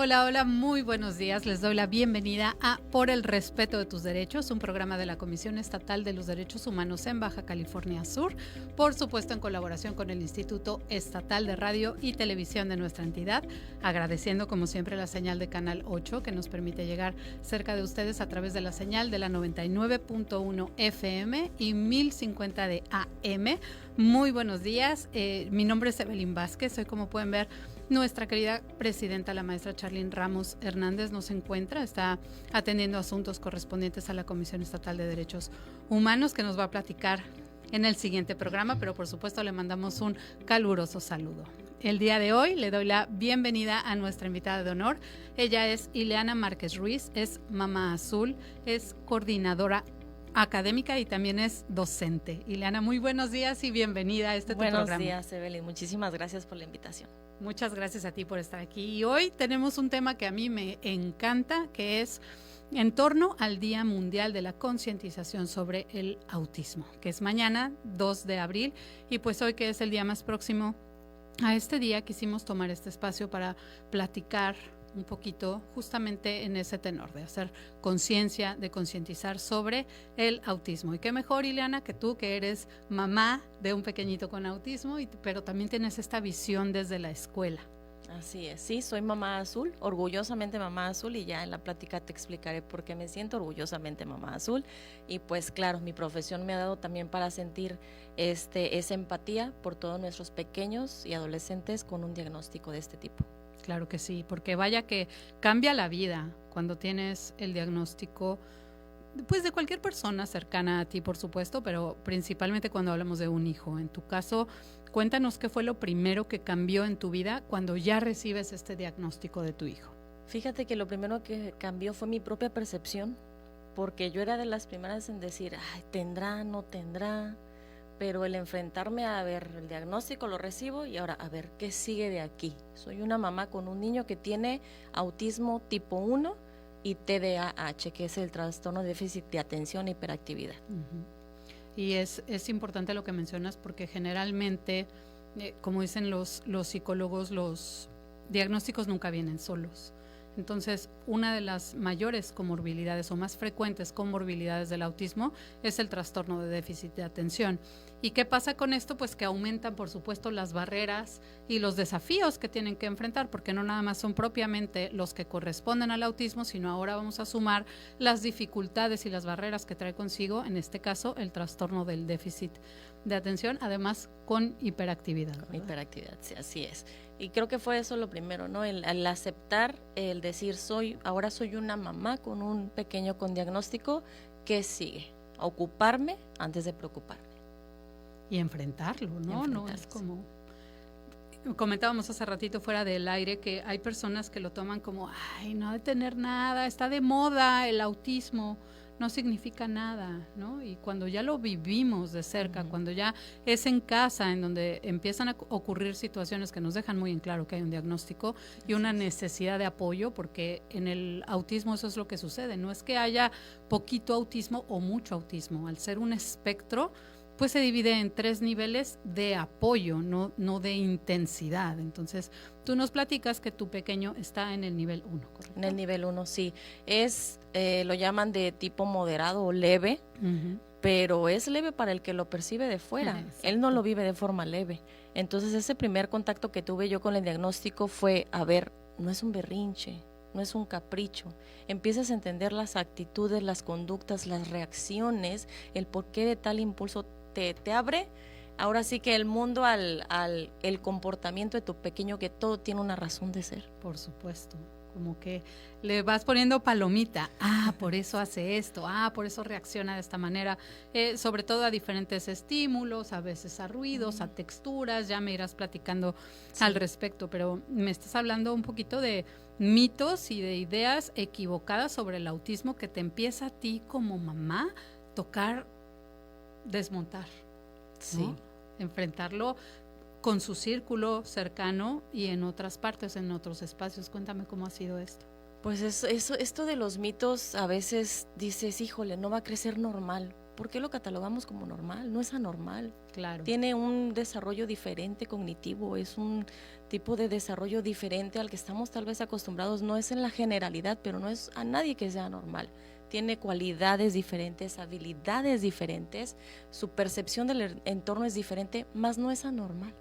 Hola, hola, muy buenos días. Les doy la bienvenida a Por el Respeto de tus Derechos, un programa de la Comisión Estatal de los Derechos Humanos en Baja California Sur, por supuesto en colaboración con el Instituto Estatal de Radio y Televisión de nuestra entidad, agradeciendo como siempre la señal de Canal 8 que nos permite llegar cerca de ustedes a través de la señal de la 99.1 FM y 1050 de AM. Muy buenos días, mi nombre es Evelyn Vázquez, hoy como pueden ver nuestra querida presidenta, la maestra Charlyn Ramos Hernández, no se encuentra, está atendiendo asuntos correspondientes a la Comisión Estatal de Derechos Humanos, que nos va a platicar en el siguiente programa, pero por supuesto le mandamos un caluroso saludo. El día de hoy le doy la bienvenida a nuestra invitada de honor. Ella es Ileana Márquez Ruiz, es mamá azul, es coordinadora académica y también es docente. Ileana, muy buenos días y bienvenida a este programa. Buenos días, Evelyn. Muchísimas gracias por la invitación. Muchas gracias a ti por estar aquí. Y hoy tenemos un tema que a mí me encanta, que es en torno al Día Mundial de la Concientización sobre el Autismo, que es mañana, 2 de abril, y pues hoy que es el día más próximo a este día, quisimos tomar este espacio para platicar un poquito justamente en ese tenor de hacer conciencia, de concientizar sobre el autismo. Y qué mejor, Ileana, que tú que eres mamá de un pequeñito con autismo, pero también tienes esta visión desde la escuela. Así es, sí, soy mamá azul, orgullosamente mamá azul, y ya en la plática te explicaré por qué me siento orgullosamente mamá azul. Y pues claro, mi profesión me ha dado también para sentir esa empatía por todos nuestros pequeños y adolescentes con un diagnóstico de este tipo. Claro que sí, porque vaya que cambia la vida cuando tienes el diagnóstico, pues de cualquier persona cercana a ti, por supuesto, pero principalmente cuando hablamos de un hijo. En tu caso, cuéntanos qué fue lo primero que cambió en tu vida cuando ya recibes este diagnóstico de tu hijo. Fíjate que lo primero que cambió fue mi propia percepción, porque yo era de las primeras en decir, ay, tendrá, no tendrá, pero el enfrentarme a ver el diagnóstico lo recibo y ahora a ver qué sigue de aquí. Soy una mamá con un niño que tiene autismo tipo 1 y TDAH, que es el trastorno de déficit de atención e hiperactividad. Y es importante lo que mencionas porque generalmente, como dicen los psicólogos, los diagnósticos nunca vienen solos. Entonces, una de las mayores comorbilidades o más frecuentes comorbilidades del autismo es el trastorno de déficit de atención. ¿Y qué pasa con esto? Pues que aumentan, por supuesto, las barreras y los desafíos que tienen que enfrentar, porque no nada más son propiamente los que corresponden al autismo, sino ahora vamos a sumar las dificultades y las barreras que trae consigo, en este caso, el trastorno del déficit de atención, además con hiperactividad. Con hiperactividad, sí, así es. Y creo que fue eso lo primero, ¿no? El aceptar, el decir, ahora soy una mamá con un pequeño con diagnóstico, ¿qué sigue? Ocuparme antes de preocuparme. Y enfrentarlo, ¿no? No es como... Comentábamos hace ratito fuera del aire que hay personas que lo toman como, ay, no ha de tener nada, está de moda el autismo, no significa nada, ¿no? Y cuando ya lo vivimos de cerca, cuando ya es en casa en donde empiezan a ocurrir situaciones que nos dejan muy en claro que hay un diagnóstico y una necesidad de apoyo, porque en el autismo eso es lo que sucede, no es que haya poquito autismo o mucho autismo, al ser un espectro, pues se divide en 3 niveles de apoyo, no de intensidad. Entonces, tú nos platicas que tu pequeño está en el nivel 1, ¿correcto? En el nivel 1, sí. Lo llaman de tipo moderado o leve, pero es leve para el que lo percibe de fuera. Exacto. Él no lo vive de forma leve. Entonces, ese primer contacto que tuve yo con el diagnóstico fue, a ver, no es un berrinche, no es un capricho. Empiezas a entender las actitudes, las conductas, las reacciones, el porqué de tal impulso. Te abre ahora sí que el mundo al el comportamiento de tu pequeño, que todo tiene una razón de ser. Por supuesto, como que le vas poniendo palomita, por eso hace esto, por eso reacciona de esta manera, sobre todo a diferentes estímulos, a veces a ruidos, a texturas, ya me irás platicando al respecto, pero me estás hablando un poquito de mitos y de ideas equivocadas sobre el autismo que te empieza a ti como mamá tocar desmontar, ¿no? Sí. Enfrentarlo con su círculo cercano y en otras partes, en otros espacios. Cuéntame cómo ha sido esto. Pues esto de los mitos, a veces dices, híjole, no va a crecer normal, ¿por qué lo catalogamos como normal? No es anormal. Claro. Tiene un desarrollo diferente cognitivo, es un tipo de desarrollo diferente al que estamos tal vez acostumbrados. No es en la generalidad, pero no es a nadie que sea normal. Tiene cualidades diferentes, habilidades diferentes, su percepción del entorno es diferente, más no es anormal.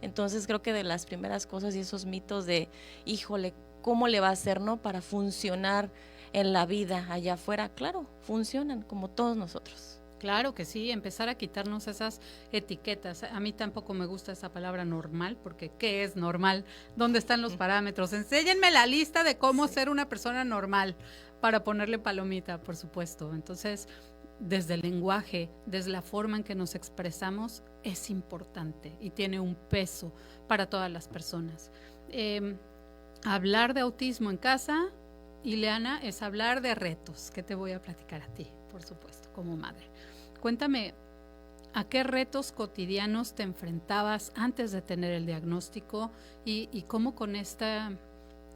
Entonces creo que de las primeras cosas y esos mitos de, híjole, ¿cómo le va a hacer, no, para funcionar en la vida allá afuera? Claro, funcionan como todos nosotros. Claro que sí, empezar a quitarnos esas etiquetas. A mí tampoco me gusta esa palabra normal, porque ¿qué es normal? ¿Dónde están los parámetros? Enséñenme la lista de cómo ser una persona normal para ponerle palomita, por supuesto. Entonces, desde el lenguaje, desde la forma en que nos expresamos, es importante y tiene un peso para todas las personas. Hablar de autismo en casa, Ileana, es hablar de retos, que te voy a platicar a ti, por supuesto, como madre. Cuéntame, ¿a qué retos cotidianos te enfrentabas antes de tener el diagnóstico y cómo con esta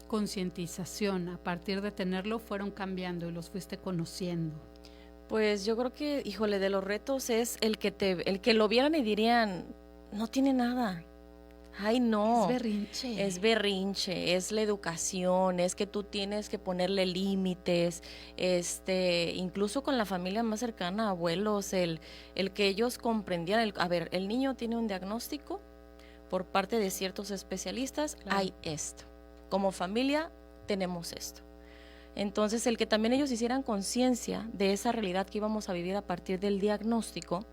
concientización, a partir de tenerlo, fueron cambiando y los fuiste conociendo? Pues yo creo que, híjole, de los retos es el que lo vieran y dirían, no tiene nada. Ay, no. Es berrinche. Es berrinche, es la educación, es que tú tienes que ponerle límites, incluso con la familia más cercana, abuelos, el que ellos comprendieran, a ver, el niño tiene un diagnóstico por parte de ciertos especialistas, claro. Hay esto. Como familia tenemos esto. Entonces, el que también ellos hicieran conciencia de esa realidad que íbamos a vivir a partir del diagnóstico,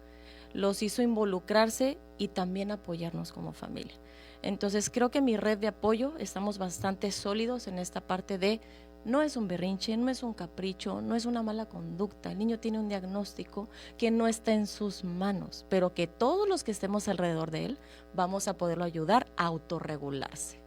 los hizo involucrarse y también apoyarnos como familia. Entonces creo que mi red de apoyo estamos bastante sólidos en esta parte de no es un berrinche, no es un capricho, no es una mala conducta. El niño tiene un diagnóstico que no está en sus manos, pero que todos los que estemos alrededor de él vamos a poderlo ayudar a autorregularse.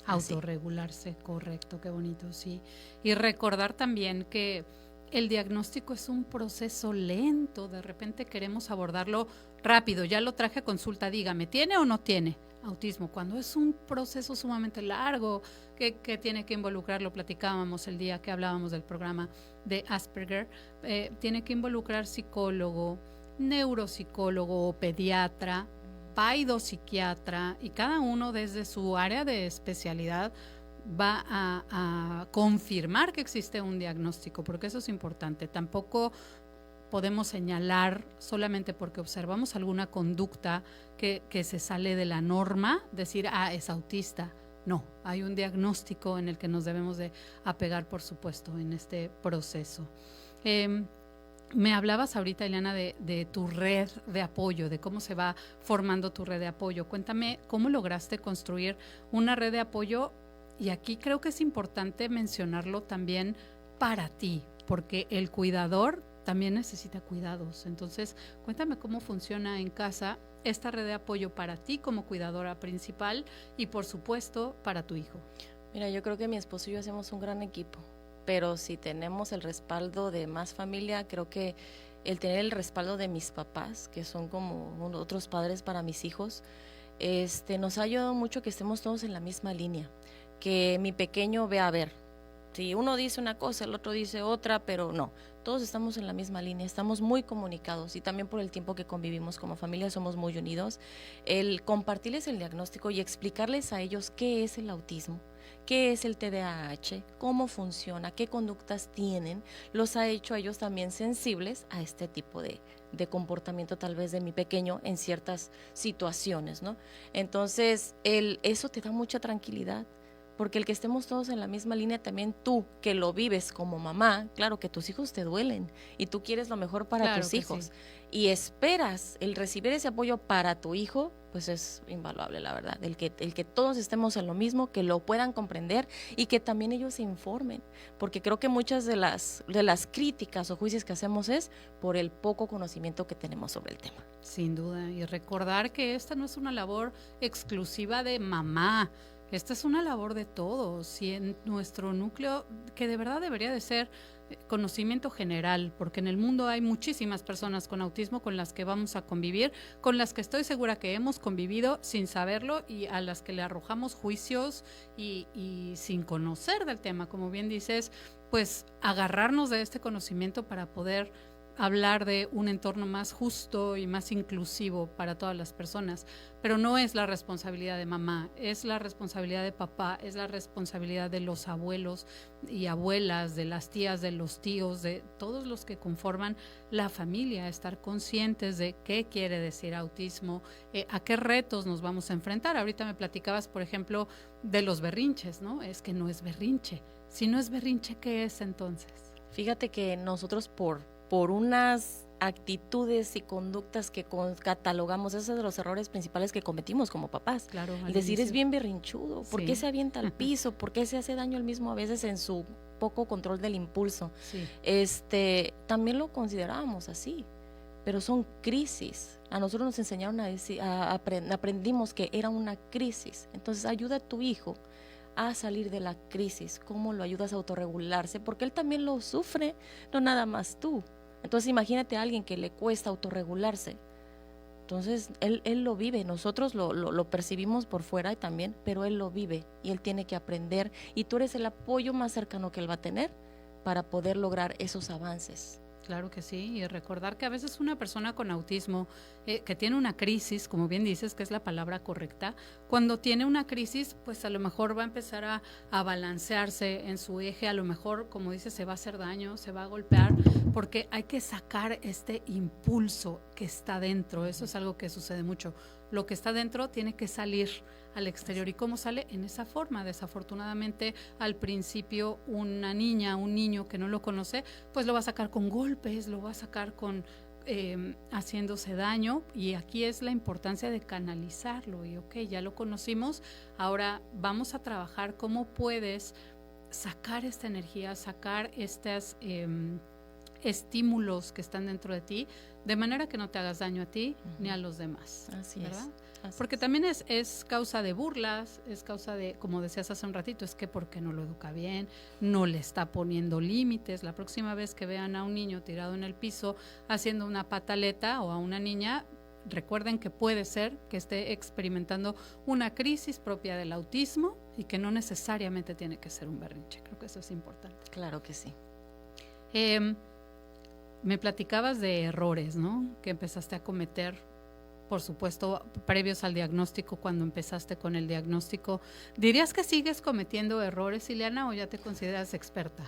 Autorregularse, correcto, qué bonito, sí. Y recordar también que el diagnóstico es un proceso lento, de repente queremos abordarlo rápido, ya lo traje a consulta, dígame, ¿tiene o no tiene autismo? Cuando es un proceso sumamente largo que tiene que involucrar, lo platicábamos el día que hablábamos del programa de Asperger, tiene que involucrar psicólogo, neuropsicólogo o pediatra, paidopsiquiatra, y cada uno desde su área de especialidad va a confirmar que existe un diagnóstico, porque eso es importante. Tampoco podemos señalar solamente porque observamos alguna conducta que se sale de la norma, decir, es autista. No, hay un diagnóstico en el que nos debemos de apegar, por supuesto, en este proceso. Me hablabas ahorita, Ileana, de tu red de apoyo, de cómo se va formando tu red de apoyo. Cuéntame, ¿cómo lograste construir una red de apoyo? Y aquí creo que es importante mencionarlo también para ti, porque el cuidador también necesita cuidados. Entonces, cuéntame cómo funciona en casa esta red de apoyo para ti como cuidadora principal y, por supuesto, para tu hijo. Mira, yo creo que mi esposo y yo hacemos un gran equipo, pero si tenemos el respaldo de más familia, creo que el tener el respaldo de mis papás, que son como otros padres para mis hijos, nos ha ayudado mucho que estemos todos en la misma línea, que mi pequeño vea, a ver, si uno dice una cosa, el otro dice otra, pero no, todos estamos en la misma línea, estamos muy comunicados y también por el tiempo que convivimos como familia somos muy unidos. El compartirles el diagnóstico y explicarles a ellos qué es el autismo, qué es el TDAH, cómo funciona, qué conductas tienen, los ha hecho a ellos también sensibles a este tipo de comportamiento tal vez de mi pequeño en ciertas situaciones, ¿no? Entonces, eso te da mucha tranquilidad. Porque el que estemos todos en la misma línea, también tú que lo vives como mamá, claro que tus hijos te duelen y tú quieres lo mejor para tus hijos. Sí. Y esperas el recibir ese apoyo para tu hijo, pues es invaluable, la verdad. El que todos estemos en lo mismo, que lo puedan comprender y que también ellos se informen. Porque creo que muchas de las críticas o juicios que hacemos es por el poco conocimiento que tenemos sobre el tema. Sin duda. Y recordar que esta no es una labor exclusiva de mamá. Esta es una labor de todos y en nuestro núcleo, que de verdad debería de ser conocimiento general, porque en el mundo hay muchísimas personas con autismo con las que vamos a convivir, con las que estoy segura que hemos convivido sin saberlo y a las que le arrojamos juicios y sin conocer del tema, como bien dices, pues agarrarnos de este conocimiento para poder hablar de un entorno más justo y más inclusivo para todas las personas, pero no es la responsabilidad de mamá, es la responsabilidad de papá, es la responsabilidad de los abuelos y abuelas, de las tías, de los tíos, de todos los que conforman la familia, estar conscientes de qué quiere decir autismo, a qué retos nos vamos a enfrentar. Ahorita me platicabas, por ejemplo, de los berrinches, ¿no? Es que no es berrinche. Si no es berrinche, ¿qué es entonces? Fíjate que nosotros por unas actitudes y conductas que catalogamos, esos son de los errores principales que cometimos como papás. Claro, el decir inicio. Es bien berrinchudo, ¿por Sí. qué se avienta al piso? ¿Por qué se hace daño él mismo a veces en su poco control del impulso? Sí. También lo considerábamos así, pero son crisis. A nosotros nos enseñaron aprendimos que era una crisis. Entonces ayuda a tu hijo a salir de la crisis. ¿Cómo lo ayudas a autorregularse? Porque él también lo sufre, no nada más tú. Entonces imagínate a alguien que le cuesta autorregularse. Entonces él lo vive, nosotros lo percibimos por fuera y también, pero él lo vive y él tiene que aprender y tú eres el apoyo más cercano que él va a tener para poder lograr esos avances. Claro que sí, y recordar que a veces una persona con autismo que tiene una crisis, como bien dices, que es la palabra correcta, cuando tiene una crisis, pues a lo mejor va a empezar a balancearse en su eje, a lo mejor, como dices, se va a hacer daño, se va a golpear, porque hay que sacar este impulso que está dentro, eso es algo que sucede mucho. Lo que está dentro tiene que salir al exterior. ¿Y cómo sale? En esa forma. Desafortunadamente, al principio, una niña, un niño que no lo conoce, pues lo va a sacar con golpes, lo va a sacar con haciéndose daño, y aquí es la importancia de canalizarlo. Y ok, ya lo conocimos, ahora vamos a trabajar cómo puedes sacar esta energía, sacar estas estímulos que están dentro de ti, de manera que no te hagas daño a ti ni a los demás. Así ¿verdad? es. Porque también es causa de burlas, es causa de, como decías hace un ratito, es que porque no lo educa bien, no le está poniendo límites. La próxima vez que vean a un niño tirado en el piso haciendo una pataleta, o a una niña, recuerden que puede ser que esté experimentando una crisis propia del autismo y que no necesariamente tiene que ser un berrinche. Creo que eso es importante. Claro que sí. Me platicabas de errores, ¿no?, que empezaste a cometer, por supuesto, previos al diagnóstico, cuando empezaste con el diagnóstico. ¿Dirías que sigues cometiendo errores, Ileana, o ya te consideras experta?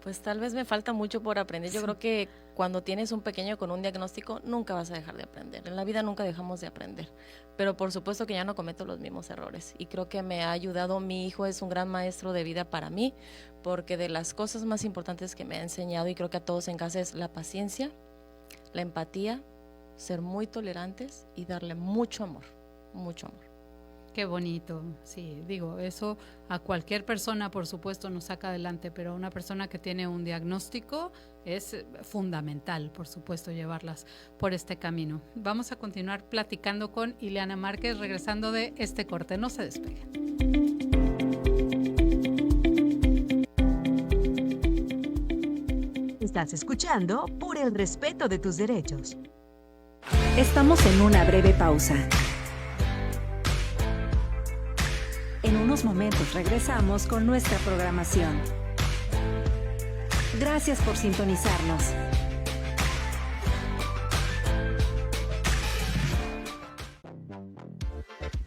Pues tal vez me falta mucho por aprender. Yo creo que cuando tienes un pequeño con un diagnóstico, nunca vas a dejar de aprender. En la vida nunca dejamos de aprender. Pero por supuesto que ya no cometo los mismos errores. Y creo que me ha ayudado. Mi hijo es un gran maestro de vida para mí, porque de las cosas más importantes que me ha enseñado, y creo que a todos en casa, es la paciencia, la empatía, ser muy tolerantes y darle mucho amor, mucho amor. Qué bonito, sí, digo, eso a cualquier persona, por supuesto, nos saca adelante, pero a una persona que tiene un diagnóstico es fundamental, por supuesto, llevarlas por este camino. Vamos a continuar platicando con Ileana Márquez, regresando de este corte. No se despeguen. Estás escuchando Por el Respeto de Tus Derechos. Estamos en una breve pausa. En unos momentos regresamos con nuestra programación. Gracias por sintonizarnos.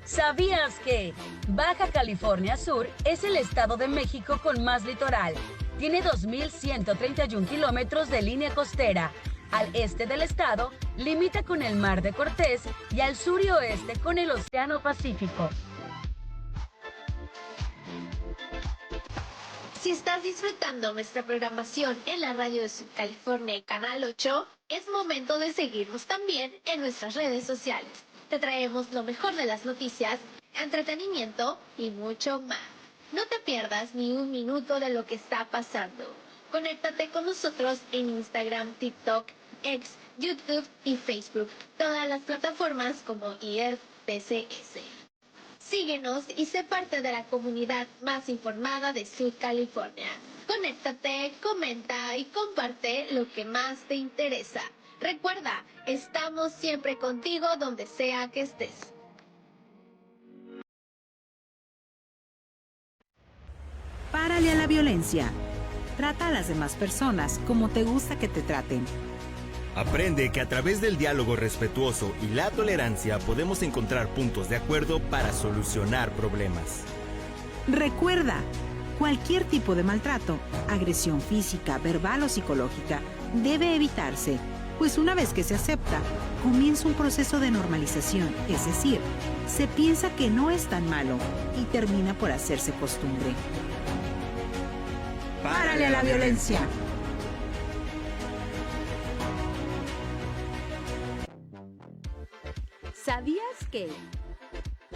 ¿Sabías que Baja California Sur es el estado de México con más litoral? Tiene 2.131 kilómetros de línea costera. Al este del estado, limita con el Mar de Cortés y al sur y oeste con el Océano Pacífico. Si estás disfrutando nuestra programación en la radio de Subcalifornia y Canal 8, es momento de seguirnos también en nuestras redes sociales. Te traemos lo mejor de las noticias, entretenimiento y mucho más. No te pierdas ni un minuto de lo que está pasando. Conéctate con nosotros en Instagram, TikTok, X, YouTube y Facebook. Todas las plataformas como IRPCS. Síguenos y sé parte de la comunidad más informada de Subcalifornia. Conéctate, comenta y comparte lo que más te interesa. Recuerda, estamos siempre contigo donde sea que estés. Párale a la violencia. Trata a las demás personas como te gusta que te traten. Aprende que a través del diálogo respetuoso y la tolerancia podemos encontrar puntos de acuerdo para solucionar problemas. Recuerda, cualquier tipo de maltrato, agresión física, verbal o psicológica, debe evitarse, pues una vez que se acepta, comienza un proceso de normalización, es decir, se piensa que no es tan malo y termina por hacerse costumbre. ¡Párale a la violencia! ¿Sabías que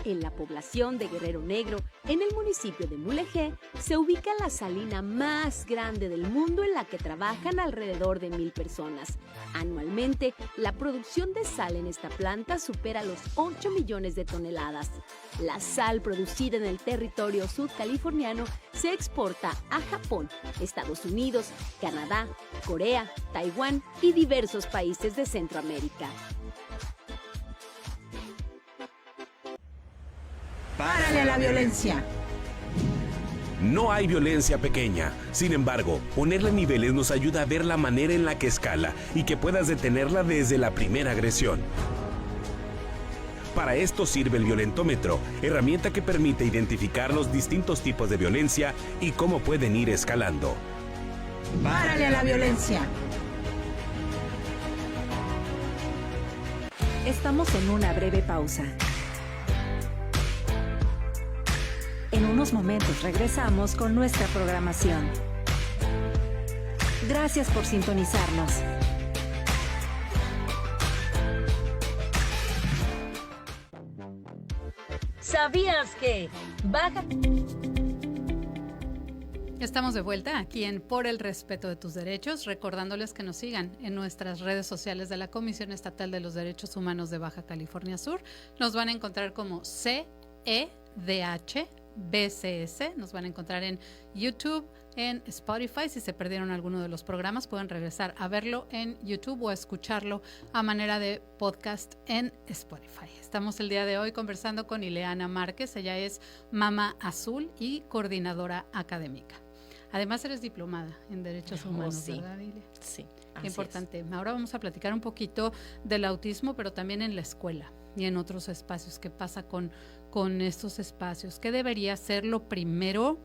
en la población de Guerrero Negro, en el municipio de Mulegé, se ubica la salina más grande del mundo en la que trabajan alrededor de 1,000 personas? Anualmente, la producción de sal en esta planta supera los 8 millones de toneladas. La sal producida en el territorio sudcaliforniano se exporta a Japón, Estados Unidos, Canadá, Corea, Taiwán y diversos países de Centroamérica. ¡Párale a la violencia! No hay violencia pequeña. Sin embargo, ponerle niveles nos ayuda a ver la manera en la que escala y que puedas detenerla desde la primera agresión. Para esto sirve el violentómetro, herramienta que permite identificar los distintos tipos de violencia y cómo pueden ir escalando. ¡Párale a la violencia! Estamos en una breve pausa. En unos momentos regresamos con nuestra programación. Gracias por sintonizarnos. ¿Sabías que Baja? Estamos de vuelta aquí en Por el Respeto de tus Derechos, recordándoles que nos sigan en nuestras redes sociales de la Comisión Estatal de los Derechos Humanos de Baja California Sur. Nos van a encontrar como CEDH BCS, nos van a encontrar en YouTube, en Spotify. Si se perdieron alguno de los programas, pueden regresar a verlo en YouTube o a escucharlo a manera de podcast en Spotify. Estamos el día de hoy conversando con Ileana Márquez. Ella es Mama Azul y coordinadora académica. Además, eres diplomada en Derechos Humanos, sí. ¿verdad, Ile? Sí, Qué importante. Es. Ahora vamos a platicar un poquito del autismo, pero también en la escuela y en otros espacios. ¿Qué pasa con estos espacios? ¿Qué debería ser lo primero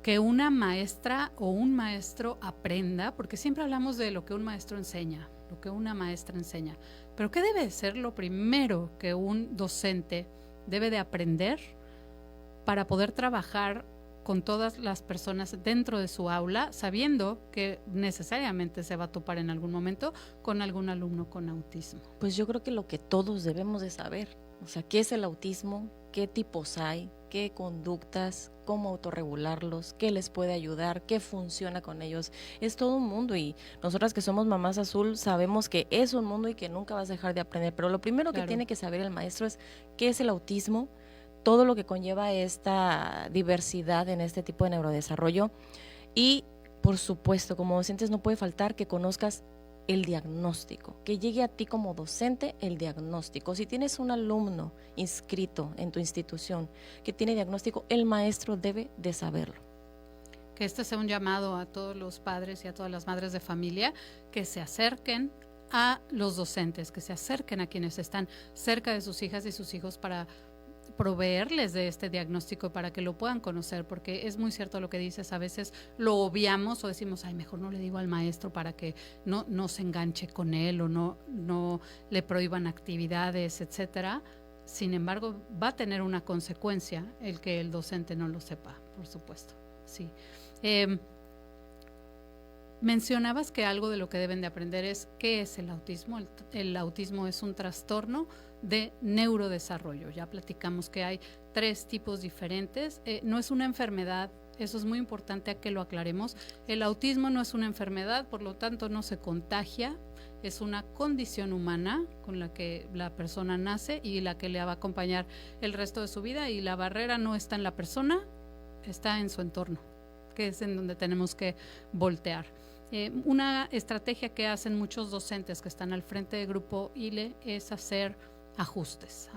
que una maestra o un maestro aprenda? Porque siempre hablamos de lo que un maestro enseña, lo que una maestra enseña. Pero ¿qué debe ser lo primero que un docente debe de aprender para poder trabajar con todas las personas dentro de su aula, sabiendo que necesariamente se va a topar en algún momento con algún alumno con autismo? Pues yo creo que lo que todos debemos de saber, o sea, ¿qué es el autismo? ¿Qué tipos hay? ¿Qué conductas? ¿Cómo autorregularlos? ¿Qué les puede ayudar? ¿Qué funciona con ellos? Es todo un mundo y nosotras que somos mamás azul sabemos que es un mundo y que nunca vas a dejar de aprender, pero lo primero que tiene que saber el maestro es qué es el autismo, todo lo que conlleva esta diversidad en este tipo de neurodesarrollo y, por supuesto, como docentes no puede faltar que conozcas el diagnóstico, que llegue a ti como docente el diagnóstico. Si tienes un alumno inscrito en tu institución que tiene diagnóstico, el maestro debe de saberlo. Que este sea un llamado a todos los padres y a todas las madres de familia que se acerquen a los docentes, que se acerquen a quienes están cerca de sus hijas y sus hijos para proveerles de este diagnóstico para que lo puedan conocer, porque es muy cierto lo que dices, a veces lo obviamos o decimos, ay, mejor no le digo al maestro para que no se enganche con él o no le prohíban actividades, etcétera. Sin embargo, va a tener una consecuencia el que el docente no lo sepa, por supuesto. Sí. Mencionabas que algo de lo que deben de aprender es qué es el autismo. El autismo es un trastorno de neurodesarrollo. Ya platicamos que hay 3 tipos diferentes. No es una enfermedad, eso es muy importante a que lo aclaremos. El autismo no es una enfermedad, por lo tanto no se contagia. Es una condición humana con la que la persona nace y la que le va a acompañar el resto de su vida, y la barrera no está en la persona, está en su entorno, que es en donde tenemos que voltear. Una estrategia que hacen muchos docentes que están al frente de Grupo ILE es hacer ajustes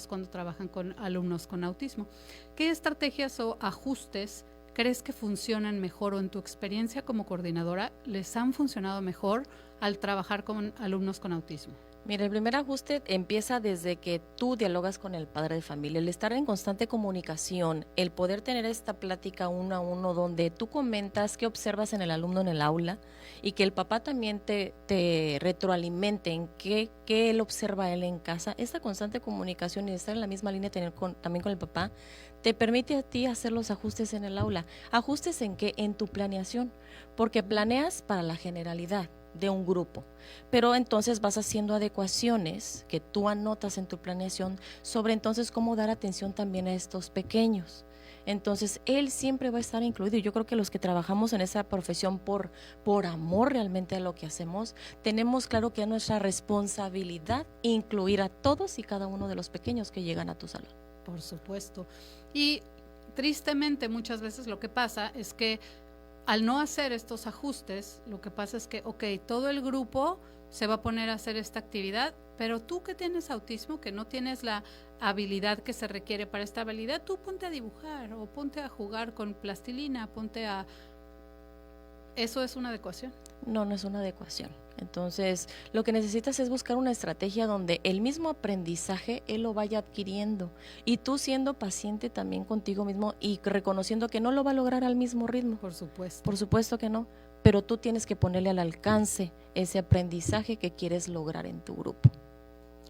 cuando trabajan con alumnos con autismo. ¿Qué estrategias o ajustes crees que funcionan mejor o en tu experiencia como coordinadora les han funcionado mejor al trabajar con alumnos con autismo? Mira, el primer ajuste empieza desde que tú dialogas con el padre de familia, el estar en constante comunicación, el poder tener esta plática uno a uno donde tú comentas qué observas en el alumno en el aula y que el papá también te retroalimente en qué él observa a él en casa. Esta constante comunicación y estar en la misma línea también con el papá te permite a ti hacer los ajustes en el aula. ¿Ajustes en qué? En tu planeación, porque planeas para la generalidad de un grupo, pero entonces vas haciendo adecuaciones que tú anotas en tu planeación sobre entonces cómo dar atención también a estos pequeños. Entonces él siempre va a estar incluido, y yo creo que los que trabajamos en esa profesión por amor realmente a lo que hacemos, tenemos claro que es nuestra responsabilidad incluir a todos y cada uno de los pequeños que llegan a tu salón. Por supuesto. Y tristemente muchas veces lo que pasa es que al no hacer estos ajustes, lo que pasa es que, todo el grupo se va a poner a hacer esta actividad, pero tú que tienes autismo, que no tienes la habilidad que se requiere para esta habilidad, tú ponte a dibujar o ponte a jugar con plastilina, ¿Eso es una adecuación? No, no es una adecuación. Entonces, lo que necesitas es buscar una estrategia donde el mismo aprendizaje él lo vaya adquiriendo y tú siendo paciente también contigo mismo y reconociendo que no lo va a lograr al mismo ritmo. Por supuesto. Por supuesto que no, pero tú tienes que ponerle al alcance ese aprendizaje que quieres lograr en tu grupo.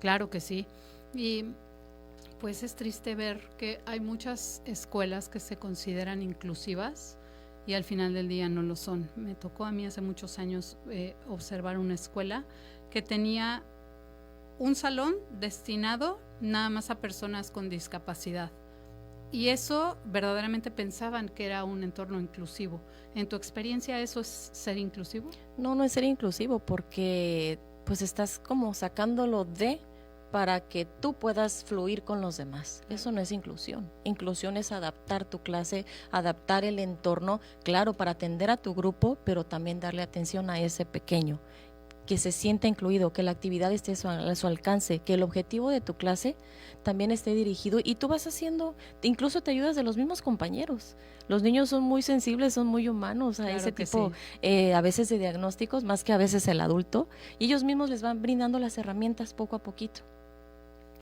Claro que sí. Y pues es triste ver que hay muchas escuelas que se consideran inclusivas y al final del día no lo son. Me tocó a mí hace muchos años observar una escuela que tenía un salón destinado nada más a personas con discapacidad. Y eso verdaderamente pensaban que era un entorno inclusivo. ¿En tu experiencia eso es ser inclusivo? No, no es ser inclusivo porque pues estás como sacándolo para que tú puedas fluir con los demás. Eso no es inclusión. Inclusión es adaptar tu clase, adaptar el entorno, claro, para atender a tu grupo, pero también darle atención a ese pequeño, que se sienta incluido, que la actividad esté a su alcance, que el objetivo de tu clase también esté dirigido y tú vas haciendo, incluso te ayudas de los mismos compañeros. Los niños son muy sensibles, son muy humanos a claro ese tipo, sí. A veces de diagnósticos, más que a veces el adulto, y ellos mismos les van brindando las herramientas poco a poquito.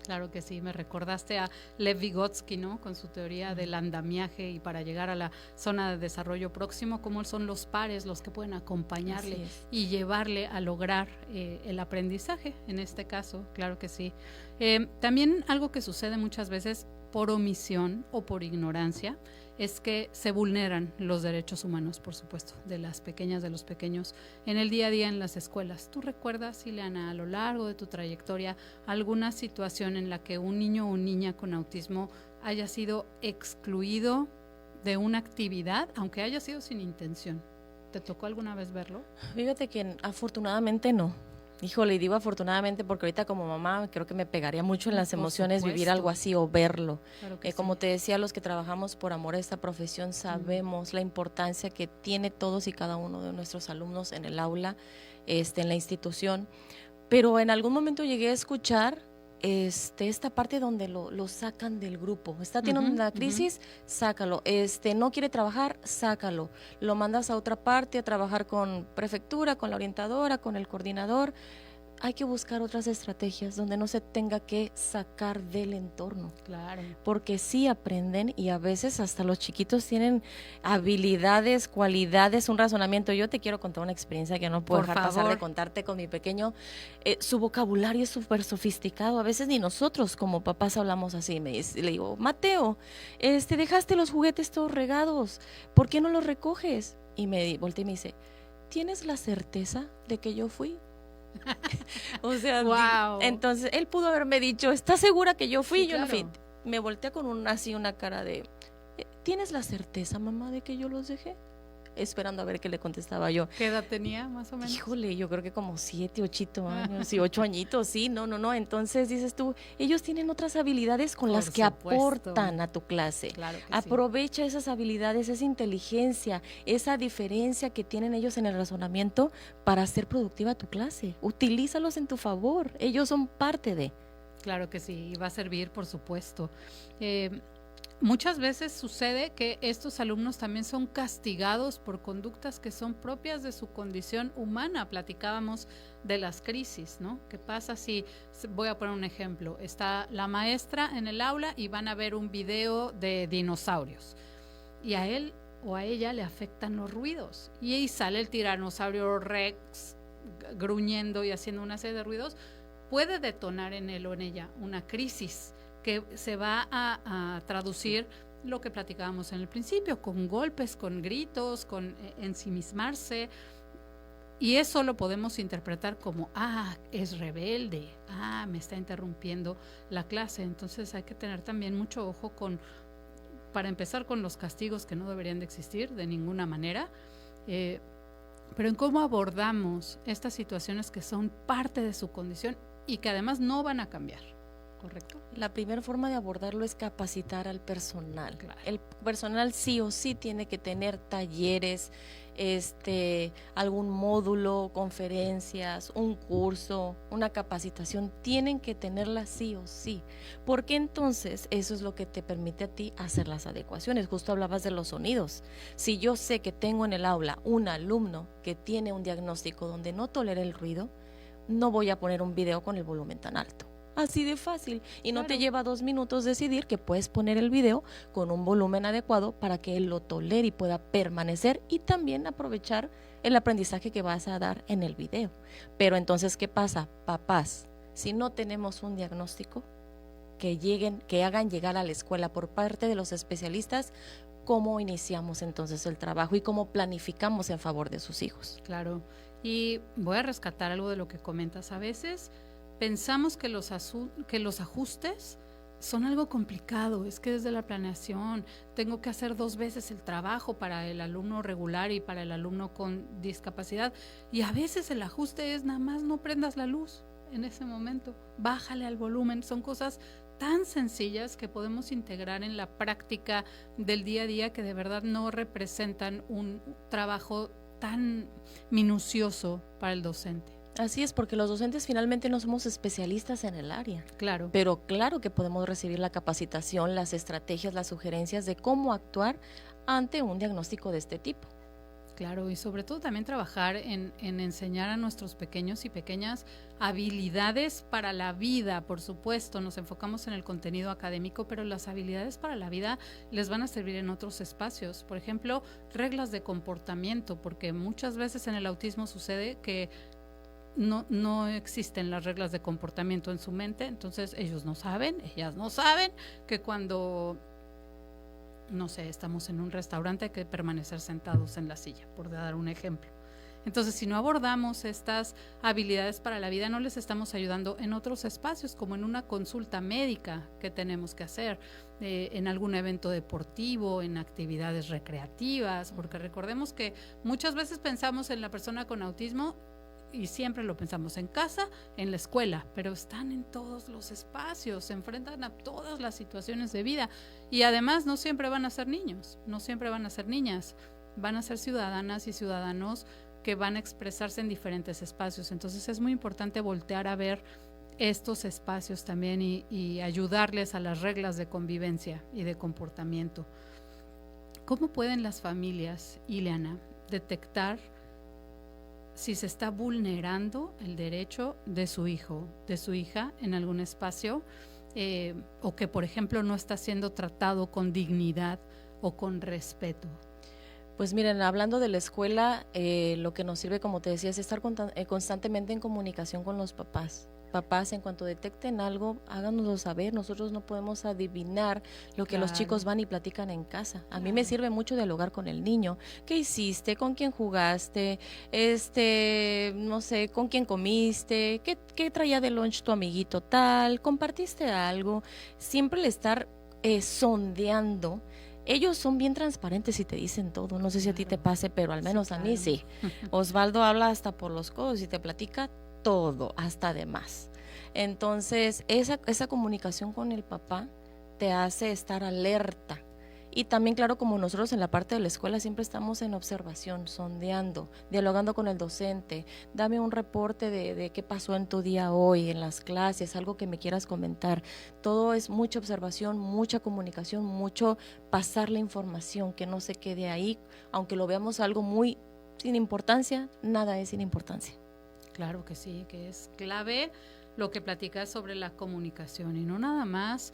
Claro que sí, me recordaste a Lev Vygotsky, ¿no? Con su teoría del andamiaje y para llegar a la zona de desarrollo próximo, cómo son los pares los que pueden acompañarle y llevarle a lograr el aprendizaje, en este caso, claro que sí. También algo que sucede muchas veces por omisión o por ignorancia es que se vulneran los derechos humanos, por supuesto, de las pequeñas, de los pequeños, en el día a día en las escuelas. ¿Tú recuerdas, Ileana, a lo largo de tu trayectoria, alguna situación en la que un niño o niña con autismo haya sido excluido de una actividad, aunque haya sido sin intención? ¿Te tocó alguna vez verlo? Fíjate que afortunadamente no. Híjole, y digo afortunadamente porque ahorita como mamá creo que me pegaría mucho en las emociones vivir algo así o verlo. Claro que como te decía, los que trabajamos por amor a esta profesión sabemos la importancia que tiene todos y cada uno de nuestros alumnos en el aula, en la institución. Pero en algún momento llegué a escuchar esta parte donde lo sacan del grupo. Está teniendo una crisis, sácalo. No quiere trabajar, sácalo. Lo mandas a otra parte a trabajar con prefectura, con la orientadora, con el coordinador. Hay que buscar otras estrategias donde no se tenga que sacar del entorno. Claro. Porque sí aprenden y a veces hasta los chiquitos tienen habilidades, cualidades, un razonamiento. Yo te quiero contar una experiencia que no puedo dejar pasar de contarte con mi pequeño. Su vocabulario es súper sofisticado. A veces ni nosotros como papás hablamos así. Le digo, Mateo, dejaste los juguetes todos regados. ¿Por qué no los recoges? Y me volteé y me dice, ¿tienes la certeza de que yo fui? O sea, wow. Entonces él pudo haberme dicho, ¿estás segura que yo fui? Sí, yo claro. no fui. Me volteé con una cara de, ¿tienes la certeza, mamá, de que yo los dejé? Esperando a ver qué le contestaba yo. ¿Qué edad tenía, más o menos? Híjole, yo creo que como 7, 8 años, sí, 8 añitos, sí, no. Entonces dices tú, ellos tienen otras habilidades con las que aportan a tu clase. Claro que aprovecha esas habilidades, esa inteligencia, esa diferencia que tienen ellos en el razonamiento para hacer productiva tu clase. Utilízalos en tu favor, ellos son parte de. Claro que sí, y va a servir, por supuesto. muchas veces sucede que estos alumnos también son castigados por conductas que son propias de su condición humana. Platicábamos de las crisis, ¿no? ¿Qué pasa si, voy a poner un ejemplo, está la maestra en el aula y van a ver un video de dinosaurios y a él o a ella le afectan los ruidos y ahí sale el tiranosaurio Rex gruñendo y haciendo una serie de ruidos? Puede detonar en él o en ella una crisis que se va a traducir lo que platicábamos en el principio, con golpes, con gritos, con ensimismarse, y eso lo podemos interpretar como, es rebelde, me está interrumpiendo la clase. Entonces hay que tener también mucho ojo para empezar con los castigos que no deberían de existir de ninguna manera, pero en cómo abordamos estas situaciones que son parte de su condición y que además no van a cambiar. ¿Correcto? La primera forma de abordarlo es capacitar al personal. Claro. El personal sí o sí tiene que tener talleres, algún módulo, conferencias, un curso, una capacitación. Tienen que tenerla sí o sí, porque entonces eso es lo que te permite a ti hacer las adecuaciones. Justo hablabas de los sonidos. Si yo sé que tengo en el aula un alumno que tiene un diagnóstico donde no tolera el ruido, no voy a poner un video con el volumen tan alto. Así de fácil, y no te lleva 2 minutos decidir que puedes poner el video con un volumen adecuado para que él lo tolere y pueda permanecer, y también aprovechar el aprendizaje que vas a dar en el video. Pero entonces, ¿qué pasa? Papás, si no tenemos un diagnóstico, que hagan llegar a la escuela por parte de los especialistas, ¿cómo iniciamos entonces el trabajo y cómo planificamos en favor de sus hijos? Claro, y voy a rescatar algo de lo que comentas. A veces pensamos que los ajustes son algo complicado, es que desde la planeación tengo que hacer 2 veces el trabajo para el alumno regular y para el alumno con discapacidad, y a veces el ajuste es nada más no prendas la luz en ese momento, bájale al volumen. Son cosas tan sencillas que podemos integrar en la práctica del día a día, que de verdad no representan un trabajo tan minucioso para el docente. Así es, porque los docentes finalmente no somos especialistas en el área. Claro. Pero claro que podemos recibir la capacitación, las estrategias, las sugerencias de cómo actuar ante un diagnóstico de este tipo. Claro, y sobre todo también trabajar en enseñar a nuestros pequeños y pequeñas habilidades para la vida. Por supuesto, nos enfocamos en el contenido académico, pero las habilidades para la vida les van a servir en otros espacios. Por ejemplo, reglas de comportamiento, porque muchas veces en el autismo sucede que no existen las reglas de comportamiento en su mente, entonces ellas no saben que cuando, no sé, estamos en un restaurante hay que permanecer sentados en la silla, por dar un ejemplo. Entonces, si no abordamos estas habilidades para la vida, no les estamos ayudando en otros espacios, como en una consulta médica que tenemos que hacer, en algún evento deportivo, en actividades recreativas, porque recordemos que muchas veces pensamos en la persona con autismo y siempre lo pensamos en casa, en la escuela, pero están en todos los espacios, se enfrentan a todas las situaciones de vida, y además no siempre van a ser niños, no siempre van a ser niñas, van a ser ciudadanas y ciudadanos que van a expresarse en diferentes espacios. Entonces es muy importante voltear a ver estos espacios también y ayudarles a las reglas de convivencia y de comportamiento. ¿Cómo pueden las familias, Ileana, detectar si se está vulnerando el derecho de su hijo, de su hija en algún espacio, o que, por ejemplo, no está siendo tratado con dignidad o con respeto? Pues miren, hablando de la escuela, lo que nos sirve, como te decía, es estar constantemente en comunicación con los papás. Papás, en cuanto detecten algo, háganoslo saber. Nosotros no podemos adivinar lo que los chicos van y platican en casa. A mí me sirve mucho dialogar con el niño. ¿Qué hiciste? ¿Con quién jugaste? No sé, ¿con quién comiste? ¿Qué traía de lunch tu amiguito tal? ¿Compartiste algo? Siempre el estar sondeando. Ellos son bien transparentes y te dicen todo. No sé si a ti te pase, pero al menos a mí sí. Osvaldo habla hasta por los codos y te platica todo, hasta de más. Entonces, esa comunicación con el papá te hace estar alerta Y también, claro, como nosotros en la parte de la escuela siempre estamos en observación, sondeando, dialogando con el docente. Dame un reporte de qué pasó en tu día hoy, en las clases, algo que me quieras comentar. Todo es mucha observación, mucha comunicación, mucho pasar la información, que no se quede ahí, aunque lo veamos algo muy sin importancia, nada es sin importancia. Claro que sí, que es clave lo que platicas sobre la comunicación y no nada más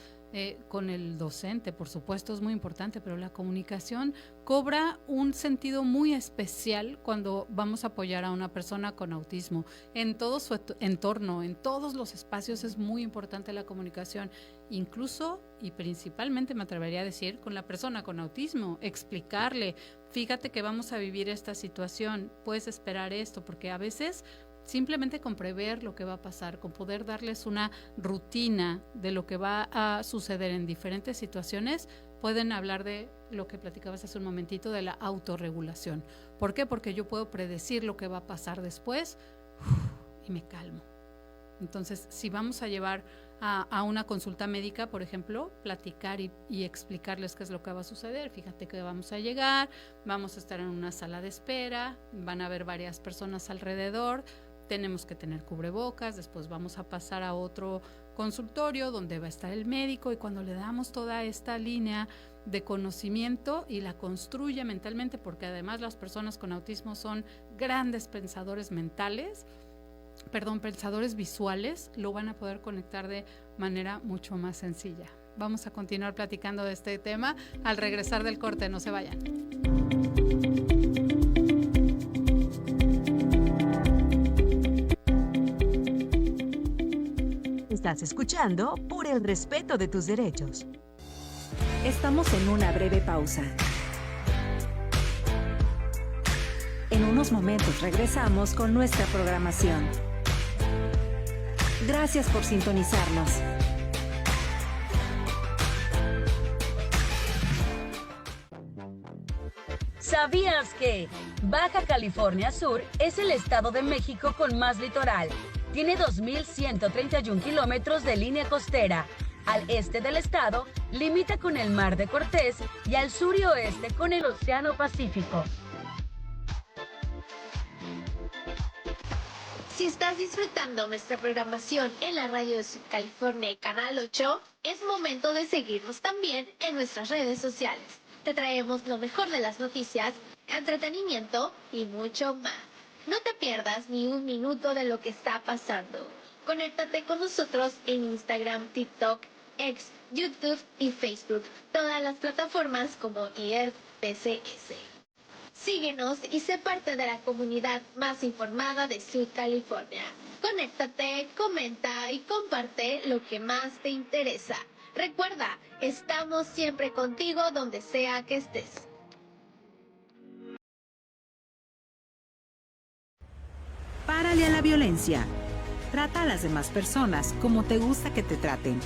con el docente, por supuesto es muy importante, pero la comunicación cobra un sentido muy especial cuando vamos a apoyar a una persona con autismo. En todo su entorno, en todos los espacios es muy importante la comunicación, incluso y principalmente me atrevería a decir con la persona con autismo, explicarle, fíjate que vamos a vivir esta situación, puedes esperar esto, porque a veces simplemente con prever lo que va a pasar, con poder darles una rutina de lo que va a suceder en diferentes situaciones, pueden hablar de lo que platicabas hace un momentito, de la autorregulación. ¿Por qué? Porque yo puedo predecir lo que va a pasar después y me calmo. Entonces, si vamos a llevar a una consulta médica, por ejemplo, platicar y explicarles qué es lo que va a suceder. Fíjate que vamos a llegar, vamos a estar en una sala de espera, van a haber varias personas alrededor, tenemos que tener cubrebocas, después vamos a pasar a otro consultorio donde va a estar el médico y cuando le damos toda esta línea de conocimiento y la construye mentalmente, porque además las personas con autismo son grandes pensadores visuales, lo van a poder conectar de manera mucho más sencilla. Vamos a continuar platicando de este tema al regresar del corte, no se vayan. Estás escuchando Por el respeto de tus derechos. Estamos en una breve pausa. En unos momentos regresamos con nuestra programación. Gracias por sintonizarnos. ¿Sabías que Baja California Sur es el estado de México con más litoral? Tiene 2.131 kilómetros de línea costera. Al este del estado, limita con el Mar de Cortés y al sur y oeste con el Océano Pacífico. Si estás disfrutando nuestra programación en la radio de California Canal 8, es momento de seguirnos también en nuestras redes sociales. Te traemos lo mejor de las noticias, entretenimiento y mucho más. No te pierdas ni un minuto de lo que está pasando. Conéctate con nosotros en Instagram, TikTok, X, YouTube y Facebook. Todas las plataformas como IRPCS. Síguenos y sé parte de la comunidad más informada de Sud California. Conéctate, comenta y comparte lo que más te interesa. Recuerda, estamos siempre contigo donde sea que estés. Párale a la violencia. Trata a las demás personas como te gusta que te traten.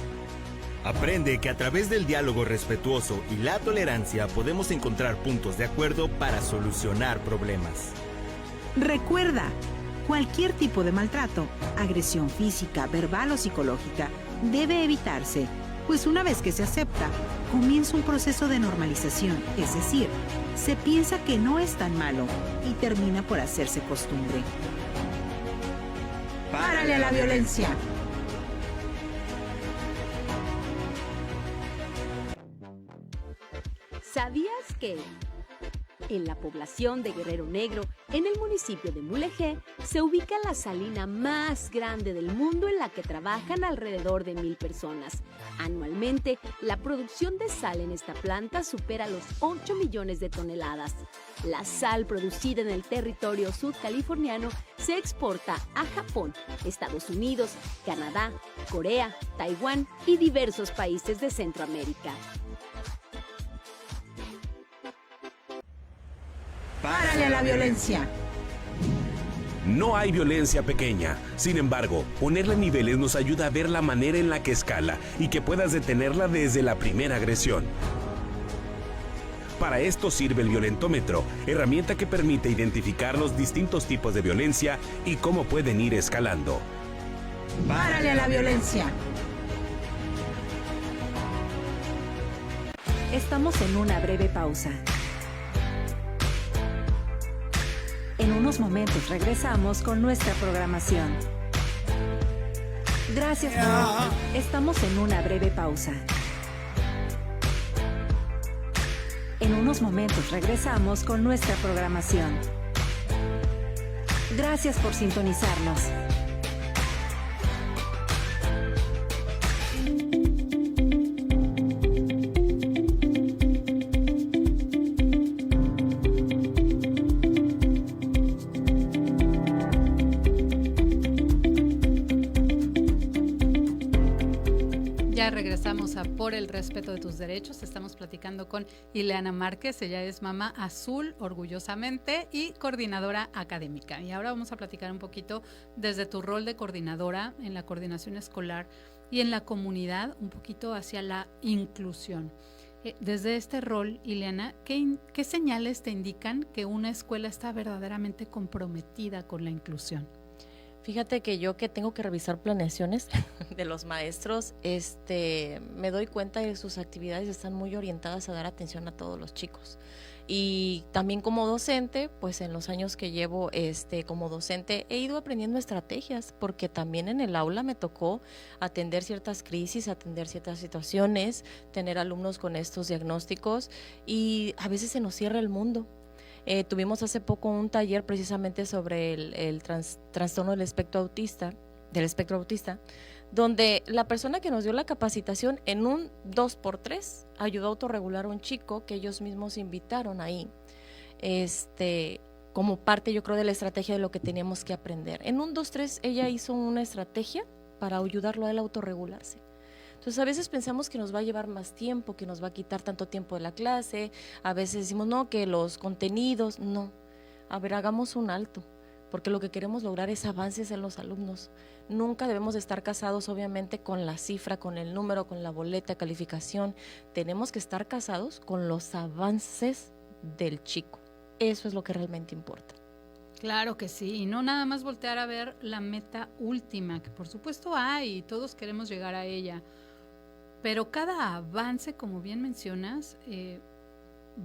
Aprende que a través del diálogo respetuoso y la tolerancia podemos encontrar puntos de acuerdo para solucionar problemas. Recuerda, cualquier tipo de maltrato, agresión física, verbal o psicológica, debe evitarse, pues una vez que se acepta, comienza un proceso de normalización, es decir, se piensa que no es tan malo y termina por hacerse costumbre. ¡Párale a la violencia! ¿Sabías que en la población de Guerrero Negro, en el municipio de Mulegé, se ubica la salina más grande del mundo en la que trabajan alrededor de 1,000 personas? Anualmente, la producción de sal en esta planta supera los 8 millones de toneladas. La sal producida en el territorio sudcaliforniano se exporta a Japón, Estados Unidos, Canadá, Corea, Taiwán y diversos países de Centroamérica. ¡Párale a la violencia! No hay violencia pequeña. Sin embargo, ponerle niveles nos ayuda a ver la manera en la que escala y que puedas detenerla desde la primera agresión. Para esto sirve el violentómetro, herramienta que permite identificar los distintos tipos de violencia y cómo pueden ir escalando. ¡Párale a la violencia! Estamos en una breve pausa. En unos momentos regresamos con nuestra programación. Gracias por... Estamos en una breve pausa. En unos momentos regresamos con nuestra programación. Gracias por sintonizarnos. Regresamos a Por el Respeto de Tus Derechos. Estamos platicando con Ileana Márquez. Ella es mamá azul, orgullosamente, y coordinadora académica. Y ahora vamos a platicar un poquito desde tu rol de coordinadora en la coordinación escolar y en la comunidad, un poquito hacia la inclusión. Desde este rol, Ileana, ¿qué señales te indican que una escuela está verdaderamente comprometida con la inclusión? Fíjate que yo que tengo que revisar planeaciones de los maestros, me doy cuenta de que sus actividades están muy orientadas a dar atención a todos los chicos. Y también como docente, pues en los años que llevo como docente he ido aprendiendo estrategias, porque también en el aula me tocó atender ciertas crisis, atender ciertas situaciones, tener alumnos con estos diagnósticos, y a veces se nos cierra el mundo. Tuvimos hace poco un taller precisamente sobre el trastorno del espectro autista, donde la persona que nos dio la capacitación en un 2x3 ayudó a autorregular a un chico que ellos mismos invitaron ahí, como parte, yo creo, de la estrategia de lo que teníamos que aprender. En un 2-3 ella hizo una estrategia para ayudarlo a él a autorregularse. Entonces a veces pensamos que nos va a llevar más tiempo, que nos va a quitar tanto tiempo de la clase, a veces decimos no, que los contenidos, no. A ver, hagamos un alto, porque lo que queremos lograr es avances en los alumnos. Nunca debemos estar casados obviamente con la cifra, con el número, con la boleta, calificación. Tenemos que estar casados con los avances del chico. Eso es lo que realmente importa. Claro que sí, y no nada más voltear a ver la meta última, que por supuesto hay y todos queremos llegar a ella. Pero cada avance, como bien mencionas,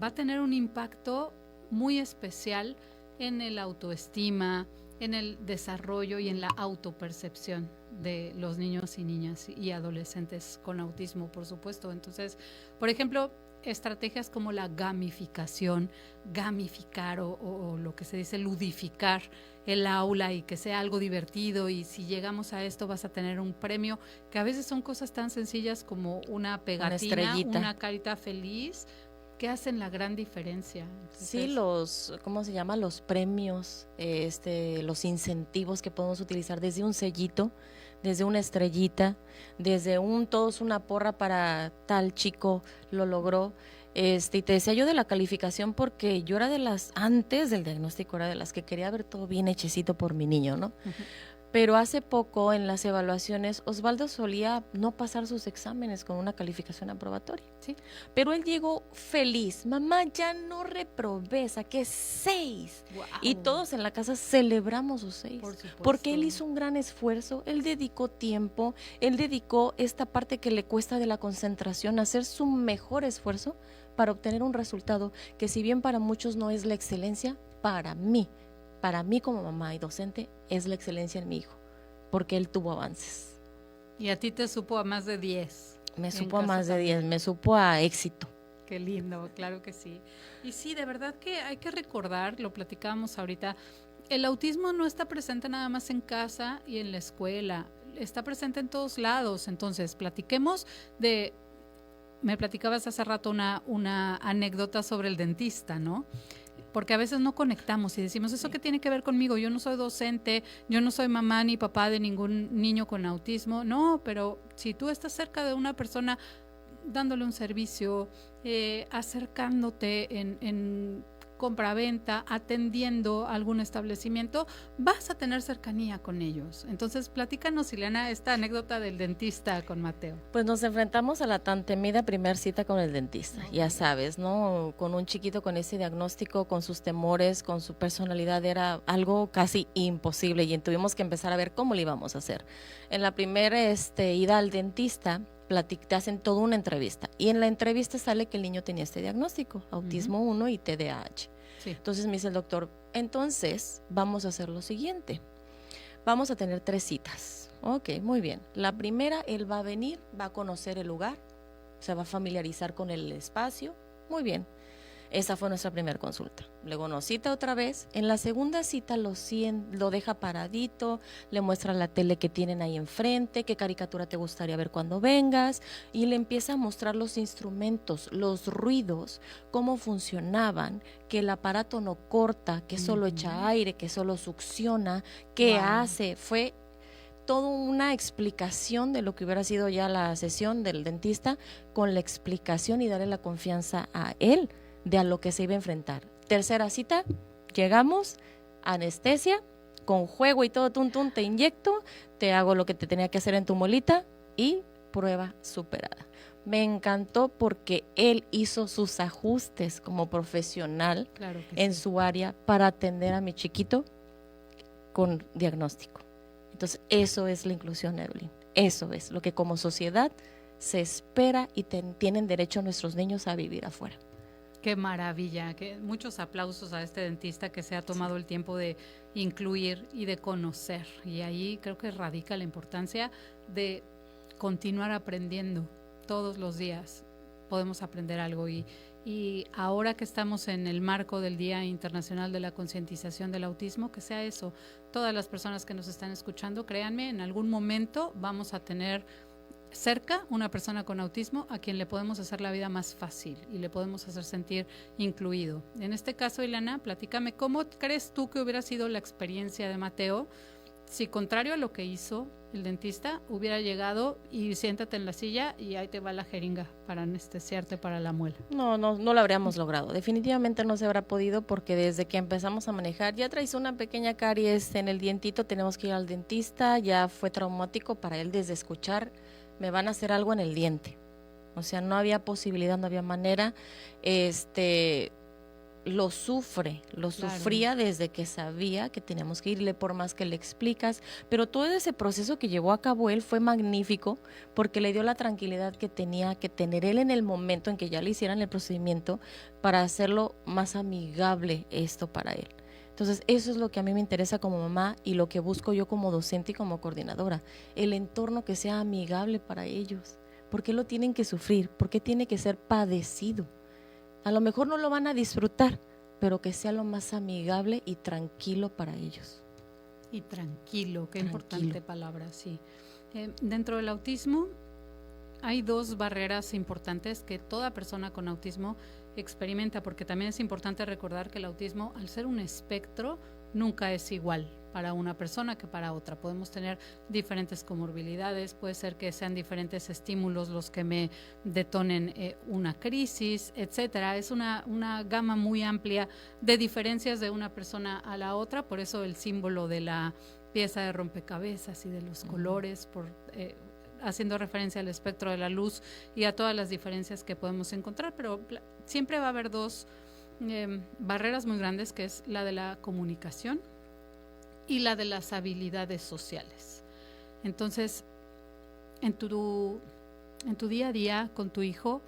va a tener un impacto muy especial en el autoestima, en el desarrollo y en la autopercepción de los niños y niñas y adolescentes con autismo, por supuesto. Entonces, por ejemplo, estrategias como la gamificación, gamificar o lo que se dice ludificar el aula y que sea algo divertido, y si llegamos a esto vas a tener un premio, que a veces son cosas tan sencillas como una pegatina, una carita feliz, que hacen la gran diferencia. Entonces, sí, ¿cómo se llama? Los premios, los incentivos que podemos utilizar, desde un sellito, desde una estrellita, desde todos una porra para tal chico lo logró. Y te decía yo de la calificación porque yo era antes del diagnóstico, era de las que quería ver todo bien hechecito por mi niño, ¿no? Uh-huh. Pero hace poco en las evaluaciones Osvaldo solía no pasar sus exámenes con una calificación aprobatoria. Sí. Pero él llegó feliz. Mamá, ya no reprobé, saqué 6. Wow. Y todos en la casa celebramos sus 6. Porque él hizo un gran esfuerzo, él dedicó tiempo, él dedicó esta parte que le cuesta de la concentración, a hacer su mejor esfuerzo para obtener un resultado que, si bien para muchos no es la excelencia, para mí como mamá y docente es la excelencia en mi hijo, porque él tuvo avances. ¿Y a ti te supo a más de 10? Me supo a más de 10, me supo a éxito. Qué lindo, claro que sí. Y sí, de verdad que hay que recordar, lo platicábamos ahorita, el autismo no está presente nada más en casa y en la escuela, está presente en todos lados. Entonces, platiquemos me platicabas hace rato una anécdota sobre el dentista, ¿no? Porque a veces no conectamos y decimos, ¿eso qué tiene que ver conmigo? Yo no soy docente, yo no soy mamá ni papá de ningún niño con autismo. No, pero si tú estás cerca de una persona dándole un servicio, acercándote en compra-venta, atendiendo algún establecimiento, vas a tener cercanía con ellos. Entonces, platícanos, Ileana, esta anécdota del dentista con Mateo. Pues nos enfrentamos a la tan temida primer cita con el dentista, ya sabes, ¿no? Con un chiquito con ese diagnóstico, con sus temores, con su personalidad, era algo casi imposible, y tuvimos que empezar a ver cómo le íbamos a hacer. En la primera ida al dentista, te hacen toda una entrevista. Y en la entrevista sale que el niño tenía este diagnóstico, autismo 1 y TDAH. Sí. Entonces me dice el doctor, entonces vamos a hacer lo siguiente. Vamos a tener 3 citas. Ok, muy bien. La primera, él va a venir, va a conocer el lugar, se va a familiarizar con el espacio. Muy bien. Esa fue nuestra primera consulta. Luego nos cita otra vez. En la segunda cita lo deja paradito, le muestra la tele que tienen ahí enfrente, qué caricatura te gustaría ver cuando vengas, y le empieza a mostrar los instrumentos, los ruidos, cómo funcionaban, que el aparato no corta, que solo echa aire, que solo succiona, qué hace. Fue toda una explicación de lo que hubiera sido ya la sesión del dentista, con la explicación y darle la confianza a él de a lo que se iba a enfrentar. Tercera cita, llegamos, anestesia, con juego y todo, te inyecto, te hago lo que te tenía que hacer en tu molita y prueba superada. Me encantó porque él hizo sus ajustes como profesional en su área para atender a mi chiquito con diagnóstico. Entonces, eso es la inclusión, Evelyn. Eso es lo que como sociedad se espera y tienen derecho nuestros niños a vivir afuera. Qué maravilla, muchos aplausos a este dentista que se ha tomado el tiempo de incluir y de conocer. Y ahí creo que radica la importancia de continuar aprendiendo todos los días. Podemos aprender algo y ahora que estamos en el marco del Día Internacional de la Concientización del Autismo, que sea eso. Todas las personas que nos están escuchando, créanme, en algún momento vamos a tener cerca una persona con autismo a quien le podemos hacer la vida más fácil y le podemos hacer sentir incluido. En este caso, Ileana, platícame, ¿cómo crees tú que hubiera sido la experiencia de Mateo si, contrario a lo que hizo el dentista, hubiera llegado y siéntate en la silla y ahí te va la jeringa para anestesiarte para la muela? No lo habríamos logrado. Definitivamente no se habrá podido porque desde que empezamos a manejar ya traes una pequeña caries en el dientito, tenemos que ir al dentista, ya fue traumático para él desde escuchar me van a hacer algo en el diente. O sea, no había posibilidad, no había manera. Lo sufría desde que sabía que teníamos que irle, por más que le explicas, pero todo ese proceso que llevó a cabo él fue magnífico porque le dio la tranquilidad que tenía que tener él en el momento en que ya le hicieran el procedimiento para hacerlo más amigable esto para él. Entonces, eso es lo que a mí me interesa como mamá y lo que busco yo como docente y como coordinadora, el entorno que sea amigable para ellos. ¿Por qué lo tienen que sufrir? ¿Por qué tiene que ser padecido? A lo mejor no lo van a disfrutar, pero que sea lo más amigable y tranquilo para ellos. Y tranquilo, qué importante palabra, sí. Dentro del autismo hay 2 barreras importantes que toda persona con autismo experimenta, porque también es importante recordar que el autismo, al ser un espectro, nunca es igual para una persona que para otra. Podemos tener diferentes comorbilidades, puede ser que sean diferentes estímulos los que me detonen una crisis, etcétera. Es una gama muy amplia de diferencias de una persona a la otra, por eso el símbolo de la pieza de rompecabezas y de los colores, haciendo referencia al espectro de la luz y a todas las diferencias que podemos encontrar, pero siempre va a haber 2 barreras muy grandes, que es la de la comunicación y la de las habilidades sociales. Entonces, en tu día a día con tu hijo,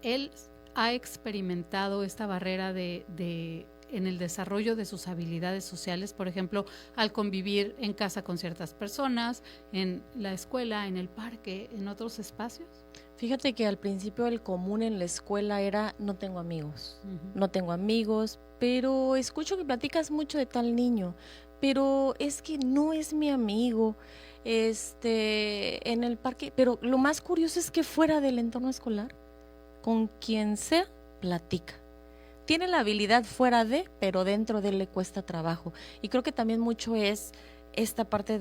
él ha experimentado esta barrera en el desarrollo de sus habilidades sociales, por ejemplo, al convivir en casa con ciertas personas, en la escuela, en el parque, en otros espacios. Fíjate que al principio el común en la escuela era no tengo amigos, pero escucho que platicas mucho de tal niño, pero es que no es mi amigo, en el parque, pero lo más curioso es que fuera del entorno escolar, con quien sea, platica. Tiene la habilidad fuera de, pero dentro de él le cuesta trabajo. Y creo que también mucho es esta parte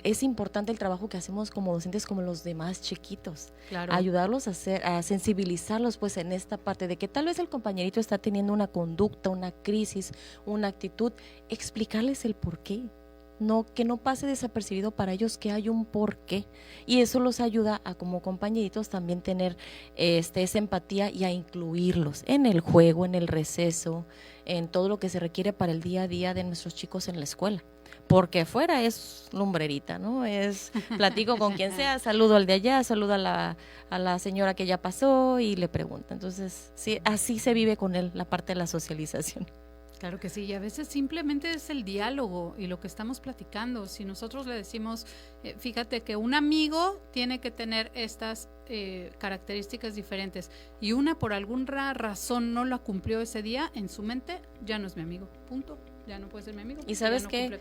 es importante el trabajo que hacemos como docentes, como los demás chiquitos. Claro. Ayudarlos a sensibilizarlos pues en esta parte de que tal vez el compañerito está teniendo una conducta, una crisis, una actitud, explicarles el por qué. que no pase desapercibido para ellos que hay un porqué, y eso los ayuda a como compañeritos también tener esa empatía y a incluirlos en el juego, en el receso, en todo lo que se requiere para el día a día de nuestros chicos en la escuela. Porque fuera es lumbrerita, ¿no? Platico con quien sea, saludo al de allá, saludo a la señora que ya pasó y le pregunta. Entonces, sí, así se vive con él la parte de la socialización. Claro que sí, y a veces simplemente es el diálogo y lo que estamos platicando. Si nosotros le decimos, fíjate que un amigo tiene que tener estas características diferentes y una por alguna razón no la cumplió ese día, en su mente ya no es mi amigo, punto. Ya no puede ser mi amigo. Y sabes qué,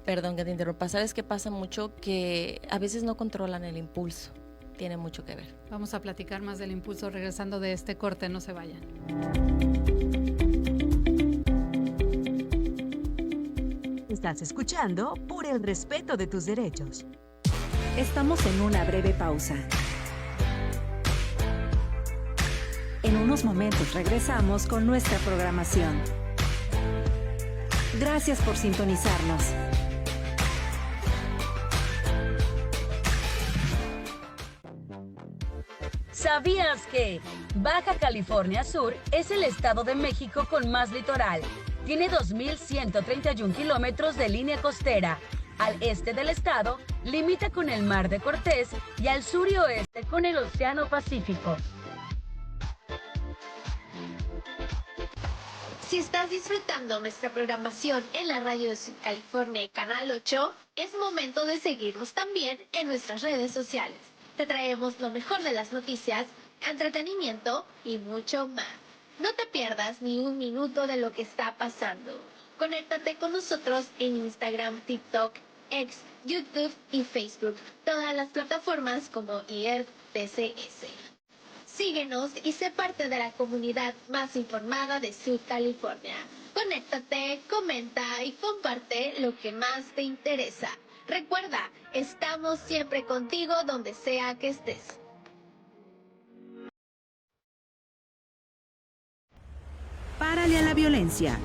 perdón que te interrumpa, sabes qué pasa mucho, que a veces no controlan el impulso. Tiene mucho que ver. Vamos a platicar más del impulso regresando de este corte, no se vayan. Estás escuchando Por el respeto de tus derechos. Estamos en una breve pausa. En unos momentos regresamos con nuestra programación. Gracias por sintonizarnos. ¿Sabías que Baja California Sur es el estado de México con más litoral? Tiene 2.131 kilómetros de línea costera. Al este del estado, limita con el Mar de Cortés y al sur y oeste con el Océano Pacífico. Si estás disfrutando nuestra programación en la radio de California Canal 8, es momento de seguirnos también en nuestras redes sociales. Te traemos lo mejor de las noticias, entretenimiento y mucho más. No te pierdas ni un minuto de lo que está pasando. Conéctate con nosotros en Instagram, TikTok, X, YouTube y Facebook. Todas las plataformas como IRTCS. Síguenos y sé parte de la comunidad más informada de Sud California. Conéctate, comenta y comparte lo que más te interesa. Recuerda, estamos siempre contigo donde sea que estés. Párale a la violencia.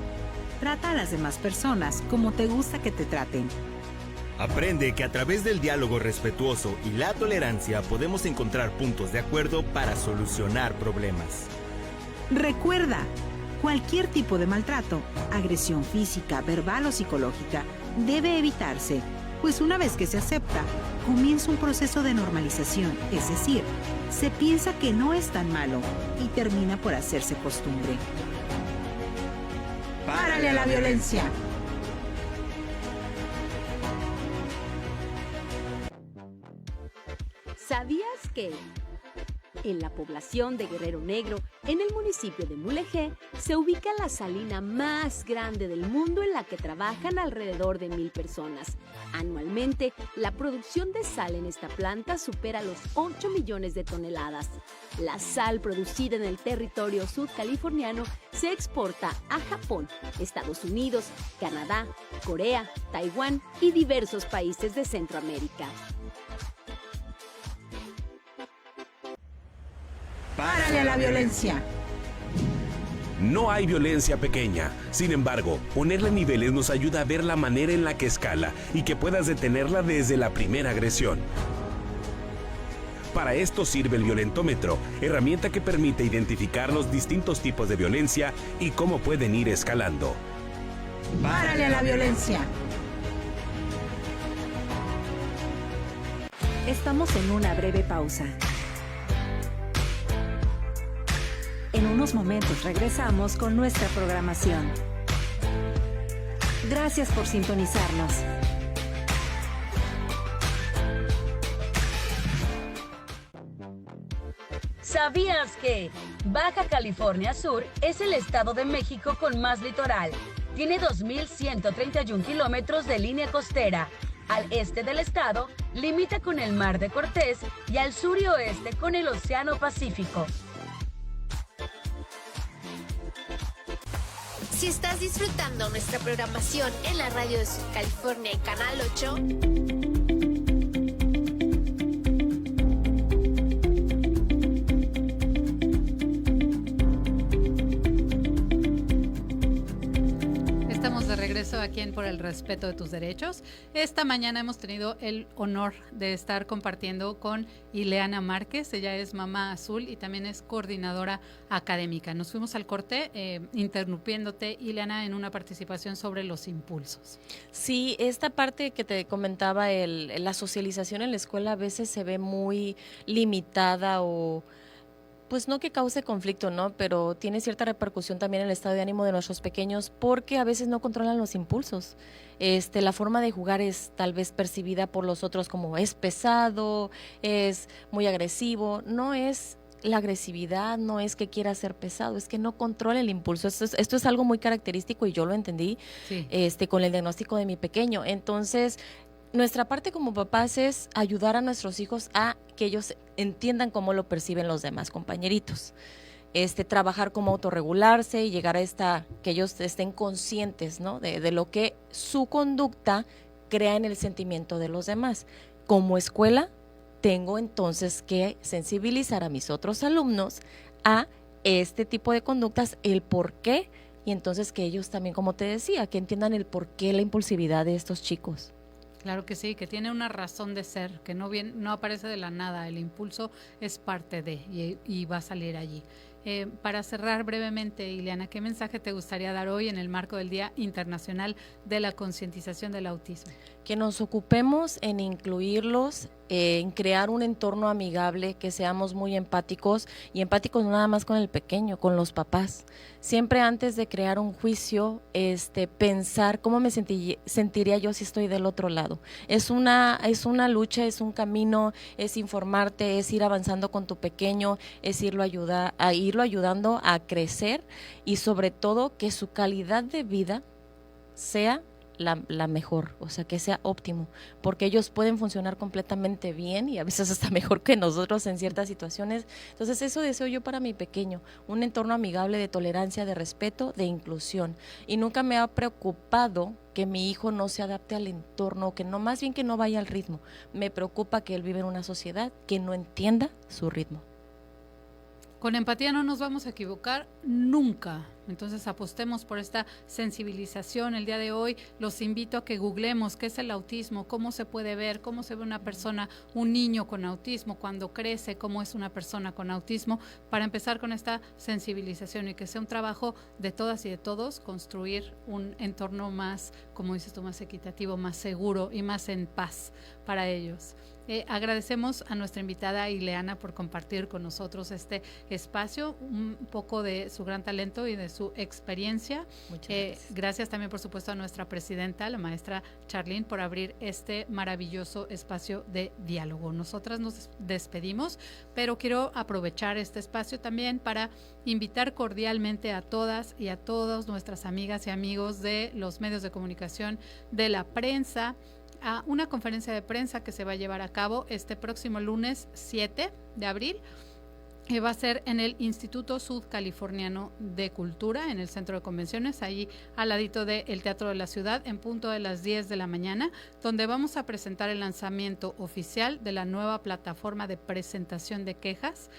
Trata a las demás personas como te gusta que te traten. Aprende que a través del diálogo respetuoso y la tolerancia podemos encontrar puntos de acuerdo para solucionar problemas. Recuerda, cualquier tipo de maltrato, agresión física, verbal o psicológica, debe evitarse, pues una vez que se acepta, comienza un proceso de normalización, es decir, se piensa que no es tan malo y termina por hacerse costumbre. ¡Párale a la violencia! ¿Sabías que en la población de Guerrero Negro, en el municipio de Mulegé, se ubica la salina más grande del mundo en la que trabajan alrededor de 1,000 personas? Anualmente, la producción de sal en esta planta supera los 8 millones de toneladas. La sal producida en el territorio sudcaliforniano se exporta a Japón, Estados Unidos, Canadá, Corea, Taiwán y diversos países de Centroamérica. ¡Párale a la violencia! No hay violencia pequeña. Sin embargo, ponerle niveles nos ayuda a ver la manera en la que escala y que puedas detenerla desde la primera agresión. Para esto sirve el violentómetro, herramienta que permite identificar los distintos tipos de violencia y cómo pueden ir escalando. ¡Párale a la violencia! Estamos en una breve pausa. En unos momentos regresamos con nuestra programación. Gracias por sintonizarnos. ¿Sabías que Baja California Sur es el estado de México con más litoral? Tiene 2.131 kilómetros de línea costera. Al este del estado, limita con el Mar de Cortés y al sur y oeste con el Océano Pacífico. Si estás disfrutando nuestra programación en la radio de California Canal 8, Estamos de regreso aquí en Por el Respeto de tus Derechos. Esta mañana hemos tenido el honor de estar compartiendo con Ileana Márquez. Ella es mamá azul y también es coordinadora académica. Nos fuimos al corte interrumpiéndote, Ileana, en una participación sobre los impulsos. Sí, esta parte que te comentaba, la socialización en la escuela a veces se ve muy limitada o... Pues no que cause conflicto, ¿no? Pero tiene cierta repercusión también en el estado de ánimo de nuestros pequeños porque a veces no controlan los impulsos. La forma de jugar es tal vez percibida por los otros como es pesado, es muy agresivo. No es la agresividad, no es que quiera ser pesado, es que no controla el impulso. Esto es algo muy característico y yo lo entendí con el diagnóstico de mi pequeño. Entonces, nuestra parte como papás es ayudar a nuestros hijos a que ellos entiendan cómo lo perciben los demás compañeritos. Trabajar cómo autorregularse y llegar a que ellos estén conscientes, ¿no? de lo que su conducta crea en el sentimiento de los demás. Como escuela, tengo entonces que sensibilizar a mis otros alumnos a este tipo de conductas, el por qué, y entonces que ellos también, como te decía, que entiendan el por qué la impulsividad de estos chicos. Claro que sí, que tiene una razón de ser, que no aparece de la nada, el impulso es parte de y va a salir allí. Para cerrar brevemente, Ileana, ¿qué mensaje te gustaría dar hoy en el marco del Día Internacional de la Concientización del Autismo? Que nos ocupemos en incluirlos, en crear un entorno amigable, que seamos muy empáticos, y empáticos no nada más con el pequeño, con los papás. Siempre antes de crear un juicio, pensar cómo me sentiría yo si estoy del otro lado. Es una lucha, es un camino, es informarte, es ir avanzando con tu pequeño, es irlo ayudando a crecer y sobre todo que su calidad de vida sea la mejor, o sea, que sea óptimo, porque ellos pueden funcionar completamente bien y a veces hasta mejor que nosotros en ciertas situaciones. Entonces eso deseo yo para mi pequeño, un entorno amigable de tolerancia, de respeto, de inclusión, y nunca me ha preocupado que mi hijo no se adapte al entorno, que no, más bien que no vaya al ritmo. Me preocupa que él vive en una sociedad que no entienda su ritmo. Con empatía no nos vamos a equivocar nunca. Entonces apostemos por esta sensibilización. El día de hoy los invito a que googlemos qué es el autismo, cómo se puede ver, cómo se ve una persona, un niño con autismo, cuando crece, cómo es una persona con autismo, para empezar con esta sensibilización y que sea un trabajo de todas y de todos, construir un entorno más, como dices tú, más equitativo, más seguro y más en paz para ellos. Agradecemos a nuestra invitada Ileana por compartir con nosotros este espacio, un poco de su gran talento y de su experiencia. Muchas gracias. Gracias también, por supuesto, a nuestra presidenta, la maestra Charlene, por abrir este maravilloso espacio de diálogo. Nosotras nos despedimos, pero quiero aprovechar este espacio también para invitar cordialmente a todas y a todos nuestras amigas y amigos de los medios de comunicación, de la prensa, a una conferencia de prensa que se va a llevar a cabo este próximo lunes 7 de abril. Va a ser en el Instituto Sudcaliforniano de Cultura, en el Centro de Convenciones, ahí al ladito del Teatro de la Ciudad, en punto de las 10 de la mañana, donde vamos a presentar el lanzamiento oficial de la nueva plataforma de presentación de quejas,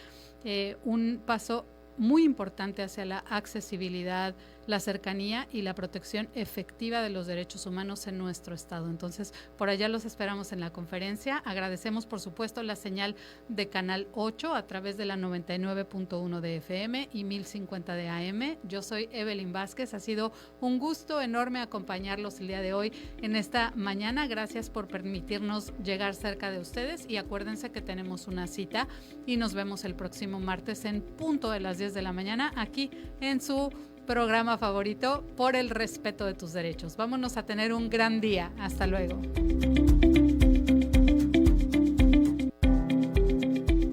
un paso muy importante hacia la accesibilidad, la cercanía y la protección efectiva de los derechos humanos en nuestro estado. Entonces, por allá los esperamos en la conferencia. Agradecemos, por supuesto, la señal de Canal 8 a través de la 99.1 de FM y 1050 de AM. Yo soy Evelyn Vázquez. Ha sido un gusto enorme acompañarlos el día de hoy en esta mañana. Gracias por permitirnos llegar cerca de ustedes y acuérdense que tenemos una cita y nos vemos el próximo martes en punto de las 10 de la mañana aquí en su programa favorito, Por el Respeto de tus Derechos. Vámonos a tener un gran día. Hasta luego.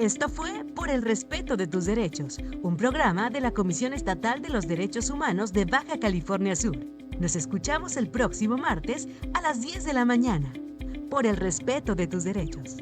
Esto fue Por el Respeto de tus Derechos, un programa de la Comisión Estatal de los Derechos Humanos de Baja California Sur. Nos escuchamos el próximo martes a las 10 de la mañana. Por el Respeto de tus Derechos.